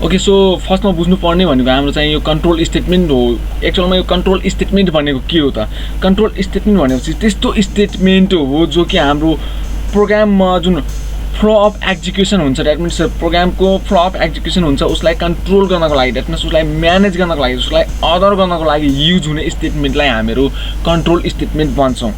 Okay so फर्स्टमा बुझ्नुपर्ने भनेको हाम्रो चाहिँ यो कन्ट्रोल स्टेटमेन्ट हो एक्चुअलमा यो कन्ट्रोल स्टेटमेन्ट भनेको के हो त कन्ट्रोल स्टेटमेन्ट भनेपछि त्यस्तो स्टेटमेन्ट हो जो कि हाम्रो प्रोग्राममा जुन फ्लो अफ एक्जिक्युसन हुन्छ द्याट मिन्स प्रोग्रामको फ्लो अफ एक्जिक्युसन हुन्छ उसलाई कन्ट्रोल गर्नको लागि द्याट मिन्स उसलाई म्यानेज गर्नको लागि उसलाई अर्डर गर्नको लागि युज हुने स्टेटमेन्टलाई हामीहरू कन्ट्रोल स्टेटमेन्ट भन्छौँ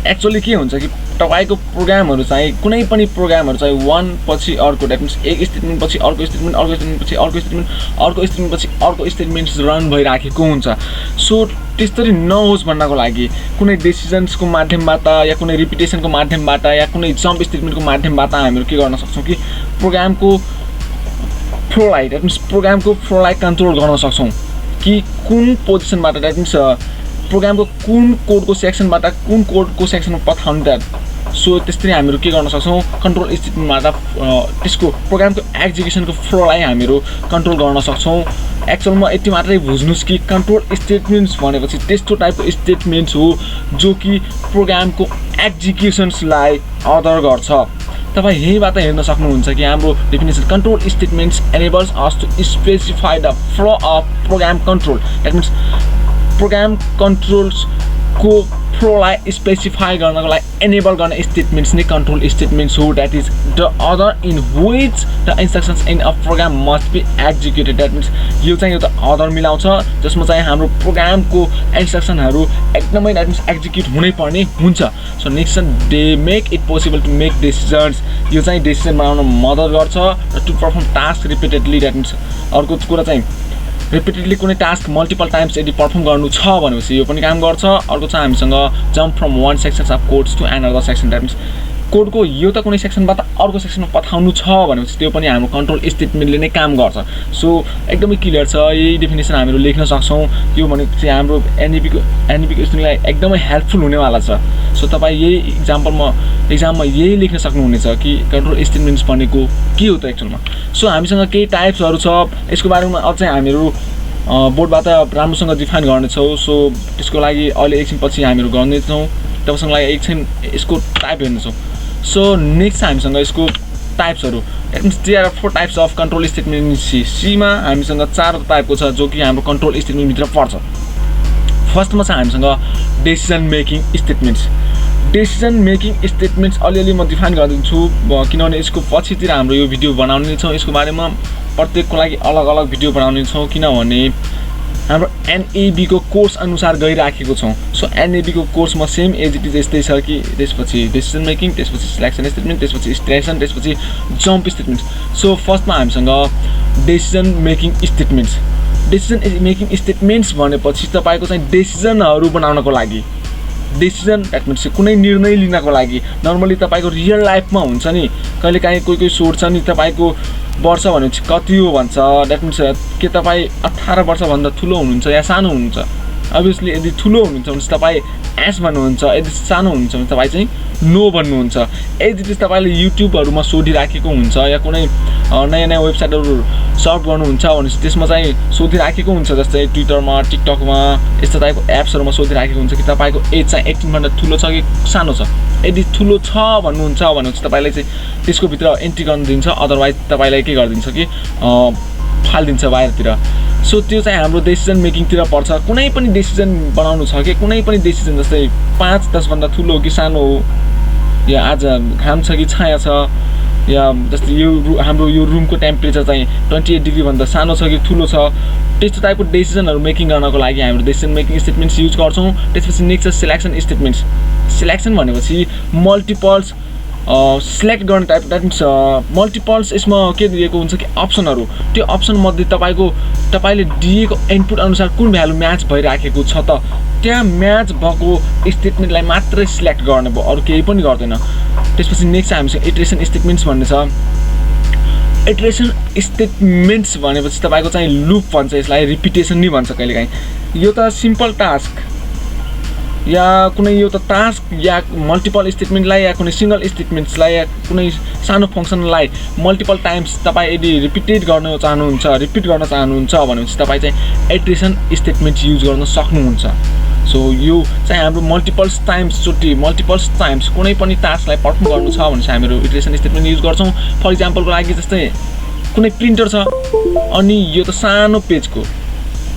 एक्चुअली के हुन्छ कि तपाईको प्रोग्रामहरु चाहिँ कुनै पनि प्रोग्रामहरु चाहिँ one पछि अर्को द्याट मिन्स एक स्टेटमेन्ट पछि अर्को स्टेटमेन्ट अर्को स्टेटमेन्ट पछि अर्को स्टेटमेन्ट अर्को स्टेटमेन्ट पछि अर्को स्टेटमेन्ट रन भइराखेको हुन्छ सो त्यसरी नहोस् भन्नको लागि कुनै डिसिजन्सको माध्यमबाट या कुनै रिपिटेसनको माध्यमबाट या कुनै जम्प स्टेटमेन्टको माध्यमबाट हामीहरु के गर्न सक्छौं कि प्रोग्रामको फ्लोलाई द्याट मिन्स प्रोग्रामको फ्लोलाई कन्ट्रोल गर्न सक्छौं कि कुन पोजिसनबाट द्याट मिन्स प्रोग्रामको कुन कोडको सेक्सनबाट कुन कोडको सेक्सनमा पठाउनु त सो त्यसरी हामीहरु के गर्न सक्छौं कन्ट्रोल स्टेटमेन्टबाट त्यसको प्रोग्रामको एक्जिक्युसनको फ्लोलाई हामीहरु कन्ट्रोल गर्न सक्छौं एक्चुअलमा यति मात्रै बुझ्नुस् कि कन्ट्रोल स्टेटमेन्ट्स भनेपछि त्यस्तो टाइपको स्टेटमेन्ट्स हो जो कि प्रोग्रामको एक्जिक्युसन्सलाई अर्डर गर्छ तपाई यहीबाट हेर्न सक्नुहुन्छ कि हाम्रो definition control statements enables us to specify the flow of program control that means program controls को फ्लोलाई स्पेसिफाई गर्नको लागि एनेबल गर्ने स्टेटमेन्ट्स नै कन्ट्रोल स्टेटमेन्ट्स हो that is the order in which the instructions in a program must be executed that means यो चाहिँ एउटा अदर मिलाउँछ जसमा चाहिँ हाम्रो प्रोग्रामको इन्स्ट्रक्सनहरु एकदमै दैट मिन्स एक्जिक्युट हुनै पर्ने हुन्छ so next they make it possible to make decisions यो चाहिँ डिसिजन बनाउन मद्दत गर्छ र to perform task repeatedly that means अर्को कुरा चाहिँ रिपिटेडली कुनै टास्क मल्टिपल टाइम्स यदि परफर्म गर्नु छ भनेपछि यो पनि काम गर्छ अर्को चाहिँ हामीसँग jump from one section of codes to another section that means कोडको यो त कुनै सेक्सनबाट अर्को सेक्सनमा पठाउनु छ भनेपछि त्यो पनि हाम्रो कन्ट्रोल स्टेटमेन्टले नै काम गर्छ सो एकदमै क्लियर छ यही डेफिनेसन हामीहरु लेख्न सक्छौं यो भनेको चाहिँ हाम्रो NEB को स्टुडेन्टलाई एकदमै हेल्पफुल हुनेवाला छ सो तपाई यही एक्जाममा यही लेख्न सक्नुहुनेछ कि कन्ट्रोल स्टेटमेन्ट्स भनेको के हो त एक्चुअलमा सो हामीसँग केही टाइप्सहरु छ यसको बारेमा अझै हामीहरु बोर्डबाट राम्रोसँग डिफाइन गर्नेछौं सो त्यसको लागि अहिले एकछिनपछि हामीहरु गर्नेछौं तपाईसँग लागि एकछिन यसको टाइप हेर्नेछौं सो नेक्स्ट हामीसँग यसको टाइप्सहरु it means there are 4 types of control statement in C मा हामीसँग 4 टाइपको छ जो कि हाम्रो कन्ट्रोल स्टेटमेन्ट भित्र पर्छ फर्स्टमा छ हामीसँग decision making statements decision making statements अलिअलि म डिफाइन गरिदिन्छु किनभने यसको पछितिर हाम्रो यो भिडियो बनाउने छौं यसको बारेमा प्रत्येकको लागि अलग-अलग भिडियो बनाउने छौं किनभने हाम्रो NEB को कोर्स अनुसार गइराखेको छौं सो NEB को कोर्समा सेम एज इट इज यस्तै छ कि त्यसपछि डिसिजन मेकिङ त्यसपछि सिलेक्सन स्टेटमेन्ट त्यसपछि स्टेसन त्यसपछि जम्प स्टेटमेन्ट सो फर्स्टमा हामीसँग decision making statements decision making statements भनेपछि तपाईको चाहिँ डिसिजनहरु बनाउनको लागि डिसिजन दैट मिन्स कुनै निर्णय लिनको लागि नर्मली तपाईको रियल लाइफमा हुन्छ नि कहिलेकाहीँ कोही सोध्छ नि तपाईको वर्ष भनेपछि कति हो भन्छ दैट मिन्स के तपाई 18 वर्ष भन्दा ठुलो हुनुहुन्छ या सानो हुनुहुन्छ obviously यदि ठुलो हुनुहुन्छ भने तपाई एस भन्नुहुन्छ यदि सानो हुनुहुन्छ भने तपाई चाहिँ नो भन्नुहुन्छ यदि तपाईले युट्युबहरुमा सोधिराखेको हुन्छ या कुनै नयाँ वेबसाइटहरु सर्च गर्नुहुन्छ भने त्यसमा चाहिँ सोधिराखेको हुन्छ जस्तै ट्विटरमा टिकटकमा यस्ता टाइपको एप्सहरुमा सोधिराखेको हुन्छ कि तपाईको एज चाहिँ 18 भन्दा ठुलो छ कि सानो छ यदि ठुलो छ भन्नुहुन्छ भनेपछि तपाईले चाहिँ त्यसको भित्र एन्ट्री गर्न दिन्छ अदरवाइज तपाईलाई के गर्दिन्छ कि फाल्दिन्छ बाहिरतिर सो त्यो चाहिँ हाम्रो डिसिजन मेकिङ तिर पर्छ कुनै पनि डिसिजन बनाउनु छ कि कुनै पनि डिसिजन जस्तै 5-10 भन्दा ठुलो हो कि सानो हो या आज घाम छ कि छाया छ या जस्तै यो हाम्रो यो रुमको टेम्परेचर चाहिँ 28 डिग्री भन्दा सानो छ कि ठुलो छ त्यस्तो टाइपको डिसिजनहरु मेकिङ गर्नको लागि हामी डिसिजन मेकिङ स्टेटमेन्ट्स युज गर्छौं त्यसपछि नेक्स्ट छ सिलेक्सन स्टेटमेन्ट्स सिलेक्सन भनेपछि मल्टिपल्स सिलेक्ट गर्ने टाइप दैट मिन्स मल्टिपल्स यसमा के दिएको हुन्छ कि अप्सनहरु त्यो अप्सन मध्ये तपाईले दिएको इनपुट अनुसार कुन भ्यालु म्याच भइराखेको छ त त्यहाँ म्याच भएको स्टेटमेन्टलाई मात्रै सिलेक्ट गर्ने भयो अरु केही पनि गर्दैन त्यसपछि नेक्स्ट हामीसँग इटरेसन स्टेटमेन्ट्स भन्ने छ इटरेसन स्टेटमेन्ट्स भनेपछि तपाईको चाहिँ लूप भन्छ यसलाई रिपिटेसन नि भन्छ कहिलेकाहीँ यो त सिम्पल टास्क या कुनै यो त टास्क या मल्टिपल स्टेटमेन्टलाई या कुनै सिंगल स्टेटमेन्ट्सलाई या कुनै सानो फंक्सनलाई मल्टिपल टाइम्स तपाई यदि रिपिट गर्न चाहनुहुन्छ भनेपछि तपाई चाहिँ इटरेसन स्टेटमेन्ट युज गर्न सक्नुहुन्छ सो यो चाहिँ हाम्रो मल्टिपल्स टाइम्स कुनै पनि टास्कलाई परफर्म गर्नु छ भने चाहिँ हामीहरु इटरेसन स्टेटमेन्ट युज गर्छौं फर एक्जाम्पलको लागि जस्तै कुनै प्रिन्टर छ अनि यो त सानो पेजको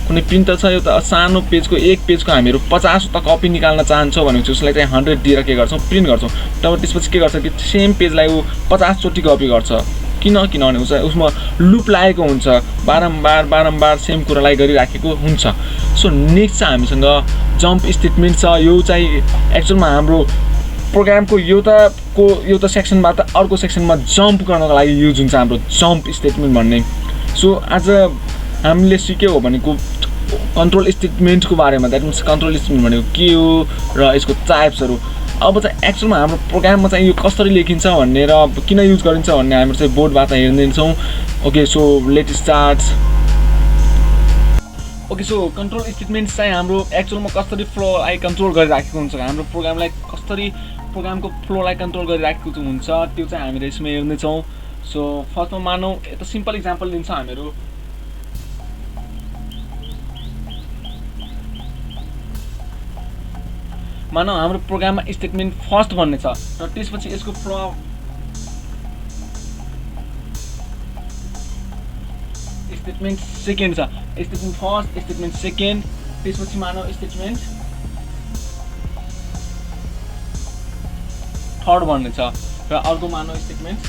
कुनै प्रिन्टर छ, यो त सानो पेजको एक पेजको हामीहरू 50 वटा कपी निकाल्न चाहन्छौँ भनेपछि उसलाई चाहिँ 100 दिएर के गर्छौँ प्रिन्ट गर्छौँ। तब त्यसपछि के गर्छ कि सेम पेजलाई ऊ 50 चोटि कपी गर्छ। किनभने उसमा लुप लागेको हुन्छ, बारम्बार सेम कुरालाई गरिराखेको हुन्छ। सो नेक्स्ट चाहिँ हामीसँग जम्प स्टेटमेन्ट छ। यो चाहिँ एक्चुअलमा हाम्रो प्रोग्रामको एउटा सेक्सनबाट अर्को सेक्सनमा जम्प गर्नको लागि युज हुन्छ हाम्रो जम्प स्टेटमेन्ट भन्ने। सो आज हामीले सिक्यो भनेको कन्ट्रोल स्टेटमेन्टको बारेमा, द्याट मिन्स कन्ट्रोल स्टेटमेन्ट भनेको के हो र यसको टाइप्सहरू। अब चाहिँ एक्चुअलमा हाम्रो प्रोग्राममा चाहिँ यो कसरी लेखिन्छ भन्ने र किन युज गरिन्छ भन्ने हाम्रो चाहिँ बोर्डबाट हेर्नेछौँ। Okay, so let start. Okay, so control statement चाहिँ हाम्रो एक्चुअलमा कसरी फ्लोलाई कन्ट्रोल गरिराखेको हुन्छ, हाम्रो प्रोग्रामलाई कसरी प्रोग्रामको फ्लोलाई कन्ट्रोल गरिराखेको हुन्छ त्यो चाहिँ हामीले यसमा हेर्नेछौँ। सो फर्स्टमा मानौँ यता सिम्पल इक्जाम्पल लिन्छौँ हामीहरू। मानौँ हाम्रो प्रोग्राममा स्टेटमेन्ट फर्स्ट भन्ने छ र त्यसपछि यसको फ्लो स्टेटमेन्ट सेकेन्ड छ। स्टेटमेन्ट फर्स्ट, स्टेटमेन्ट सेकेन्ड, त्यसपछि मानौँ स्टेटमेन्ट थर्ड भन्ने छ र अर्को मानौँ स्टेटमेन्ट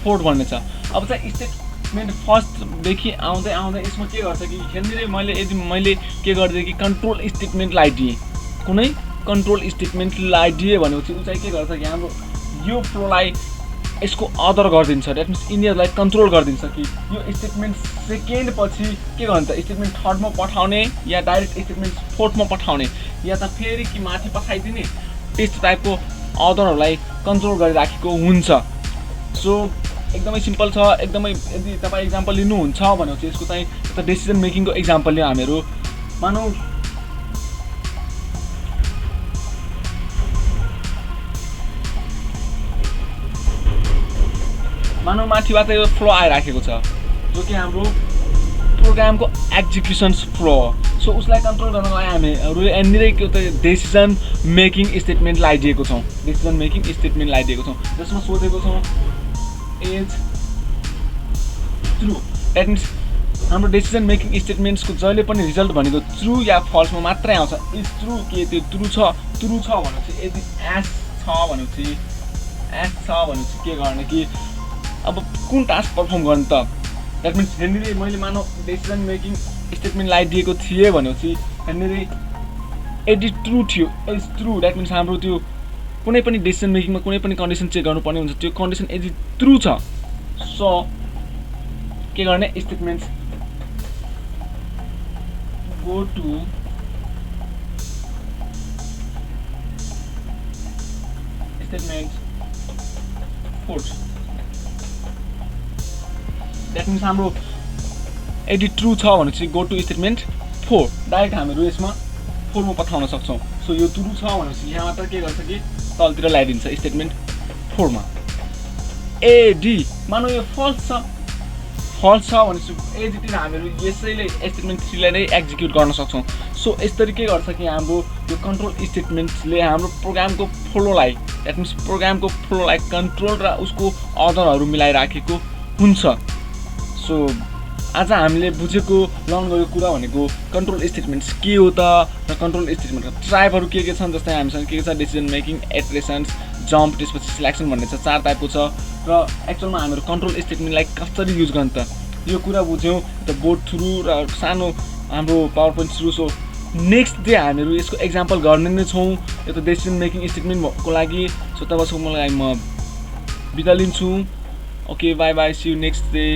फोर्थ भन्ने छ। अब चाहिँ स्टेटमेन्ट फर्स्टदेखि आउँदै यसमा के गर्छ कि यहाँनिर मैले के गरिदिएँ कि कन्ट्रोल स्टेटमेन्टलाई दिएँ, कुनै कन्ट्रोल स्टेटमेन्टलाई दिएँ भनेपछि ऊ चाहिँ के गर्छ कि हाम्रो यो फ्लोलाई यसको अदर गरिदिन्छ, द्याट मिन्स यिनीहरूलाई कन्ट्रोल गरिदिन्छ कि यो स्टेटमेन्ट सेकेन्ड पछि के गर्छ, स्टेटमेन्ट थर्डमा पठाउने या डाइरेक्ट स्टेटमेन्ट फोर्थमा पठाउने या त फेरि कि माथि पठाइदिने, त्यस्तो टाइपको अदरहरूलाई कन्ट्रोल गरिराखेको हुन्छ। सो एकदमै सिम्पल छ, एकदमै यदि तपाईँ इक्जाम्पल लिनुहुन्छ भनेपछि यसको चाहिँ एउटा डिसिजन मेकिङको इक्जाम्पल लियो हामीहरू। मानौ माथिबाट यो फ्लो आइराखेको छ जो कि हाम्रो प्रोग्रामको एक्जिक्युसन्स फ्लो। सो उसलाई कन्ट्रोल गर्नलाई हामीहरू यहाँनिर एउटा डिसिजन मेकिङ स्टेटमेन्ट लगाइदिएको छौँ, डिसिजन मेकिङ स्टेटमेन्ट लगाइदिएको छौँ जसमा सोधेको छौँ इज ट्रु। द्याट मिन्स हाम्रो डिसिजन मेकिङ स्टेटमेन्ट्सको जहिले पनि रिजल्ट भनेको ट्रु या फल्समा मात्रै आउँछ। इज ट्रु के त्यो ट्रु छ भनेपछि यदि एस छ भनेपछि के गर्ने कि अब कुन टास्क पर्फर्म गर्ने त, द्याट मिन्स यहाँनिर मैले मानौ डिसिजन मेकिङ स्टेटमेन्ट लगाइदिएको थिएँ भनेपछि यहाँनिर यदि ट्रु थियो इज ट्रु, द्याट मिन्स हाम्रो त्यो कुनै पनि डिसिजन मेकिङमा कुनै पनि कन्डिसन चेक गर्नुपर्ने हुन्छ, त्यो कन्डिसन यदि ट्रु छ सो के गर्ने statement go to statement fourth. That means हाम्रो यदि ट्रु छ भनेपछि go to statement four, direct हामीहरू यसमा फोरमा पठाउन सक्छौँ। सो यो ट्रु छ भनेपछि यहाँ मात्र के गर्छ कि तलतिर लगाइदिन्छ स्टेटमेन्ट फोरमा। एडी मानौ यो फल्स छ भनेपछि एजीतिर हामीहरू यसैले स्टेटमेन्ट थ्रीलाई नै एक्जिक्युट गर्न सक्छौँ। सो यसरी के गर्छ कि हाम्रो यो कन्ट्रोल स्टेटमेन्ट्सले हाम्रो प्रोग्रामको फ्लोलाई, द्याट मिन्स प्रोग्रामको फ्लोलाई कन्ट्रोल र उसको अदरहरू मिलाइराखेको हुन्छ। सो आज हामीले बुझेको लर्न गरेको कुरा भनेको कन्ट्रोल स्टेटमेन्ट्स के हो त र कन्ट्रोल स्टेटमेन्टको टाइपहरू के छन्, जस्तै हामीसँग के छ डिसिजन मेकिङ, इटरेसन्स, जम्प, त्यसपछि सिलेक्सन भन्ने छ, 4 टाइपको छ र एक्चुअलमा हामीहरू कन्ट्रोल स्टेटमेन्टलाई कसरी युज गर्ने त यो कुरा बुझ्यौँ त बोर्ड थ्रु र सानो हाम्रो power point through. So next day हामीहरू यसको एक्जाम्पल गर्ने नै छौँ यो त डिसिजन मेकिङ स्टेटमेन्टको लागि। सो तबसम्मलाई म बिदा लिन्छु। Okay, bye bye, see you next day.